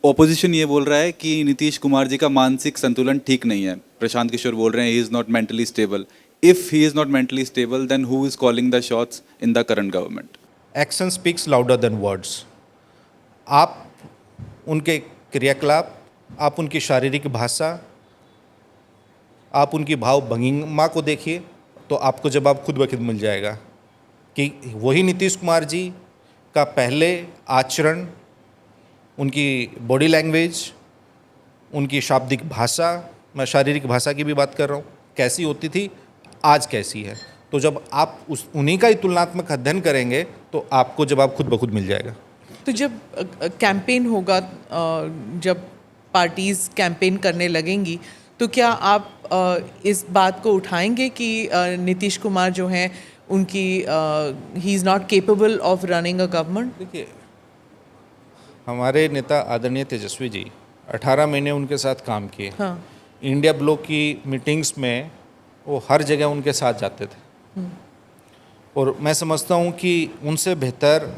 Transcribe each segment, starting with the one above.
Opposition ये बोल रहा है कि नीतीश कुमार जी का मानसिक संतुलन ठीक नहीं है। प्रशांत किशोर बोल रहे हैं he is not mentally stable. If he is not mentally stable then who is calling the shots in the current government? Action speaks louder than words. आप उनके क्रियाकलाप, आप उनकी शारीरिक भाषा, आप उनकी भाव भंगिमा को देखिए तो आपको जवाब खुद ब खुद मिल जाएगा कि वही नीतीश कुमार जी का पहले आचरण, उनकी बॉडी लैंग्वेज, उनकी शाब्दिक भाषा, मैं शारीरिक भाषा की भी बात कर रहा हूँ, कैसी होती थी, आज कैसी है। तो जब आप उन्हीं का ही तुलनात्मक अध्ययन करेंगे तो आपको जवाब खुद ब खुद मिल जाएगा। तो जब कैंपेन होगा, जब पार्टीज़ कैंपेन करने लगेंगी, तो क्या आप इस बात को उठाएंगे कि नीतीश कुमार जो हैं उनकी he is not capable of running a government? देखिए, हमारे नेता आदरणीय तेजस्वी जी 18 महीने उनके साथ काम किए। हाँ। इंडिया ब्लॉक की मीटिंग्स में वो हर जगह उनके साथ जाते थे और मैं समझता हूँ कि उनसे बेहतर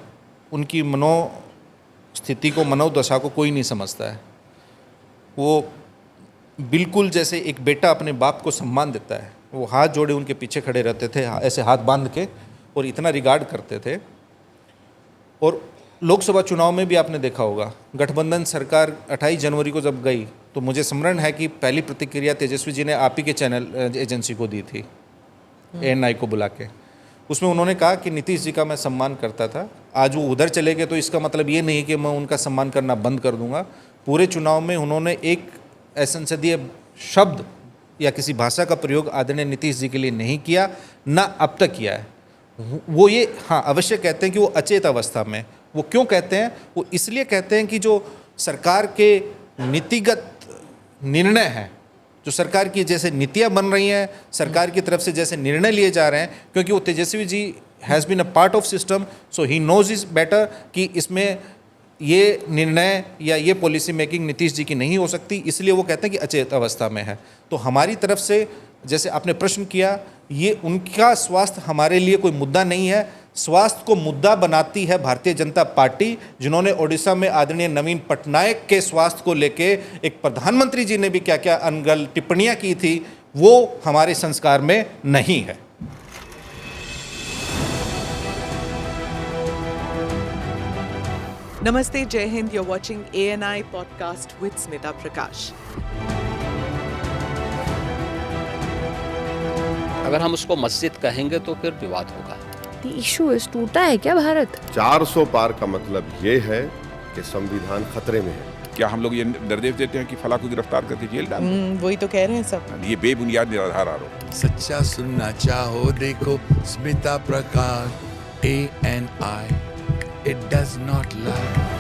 उनकी मनोस्थिति को, मनोदशा को कोई नहीं समझता है। वो बिल्कुल जैसे एक बेटा अपने बाप को सम्मान देता है, वो हाथ जोड़े उनके पीछे खड़े रहते थे, ऐसे हाथ बांध के, और इतना रिगार्ड करते थे। और लोकसभा चुनाव में भी आपने देखा होगा, गठबंधन सरकार 28 जनवरी को जब गई तो मुझे स्मरण है कि पहली प्रतिक्रिया तेजस्वी जी ने आप ही के चैनल एजेंसी को दी थी, ANI को बुला के। उसमें उन्होंने कहा कि नीतीश जी का मैं सम्मान करता था, आज वो उधर चले गए तो इसका मतलब ये नहीं कि मैं उनका सम्मान करना बंद कर दूंगा। पूरे चुनाव में उन्होंने एक असंसदीय शब्द या किसी भाषा का प्रयोग आदरणीय नीतीश जी के लिए नहीं किया, ना अब तक किया है। वो ये हाँ अवश्य कहते हैं कि वो अचेत अवस्था में। वो क्यों कहते हैं? वो इसलिए कहते हैं कि जो सरकार के नीतिगत निर्णय हैं, जो सरकार की जैसे नीतियाँ बन रही हैं, सरकार की तरफ से जैसे निर्णय लिए जा रहे हैं, क्योंकि वो Tejashwi ji has been a part of system, so he knows is better कि इसमें ये निर्णय या ये पॉलिसी मेकिंग नीतीश जी की नहीं हो सकती, इसलिए वो कहते हैं कि अचेत अवस्था में है। तो हमारी तरफ से जैसे आपने प्रश्न किया, ये उनका स्वास्थ्य हमारे लिए कोई मुद्दा नहीं है। स्वास्थ्य को मुद्दा बनाती है भारतीय जनता पार्टी, जिन्होंने ओडिशा में आदरणीय नवीन पटनायक के स्वास्थ्य को लेके एक प्रधानमंत्री जी ने भी क्या क्या अनगल टिप्पणियां की थी, वो हमारे संस्कार में नहीं है। नमस्ते, जय Hind. you're watching ANI podcast with Smita प्रकाश। अगर हम उसको मस्जिद कहेंगे तो फिर विवाद होगा। इशू इस टूटा है क्या भारत? 400 पार का मतलब ये है कि संविधान खतरे में है। क्या हम लोग ये निर्देश देते हैं कि फला को गिरफ्तार करके जेल डाल दें? वही तो कह रहे हैं सब। ये बेबुनियाद निराधार आरोप। सच्चा सुनना चाहो देखो स्मिता प्रकाश ANI, it does not lie।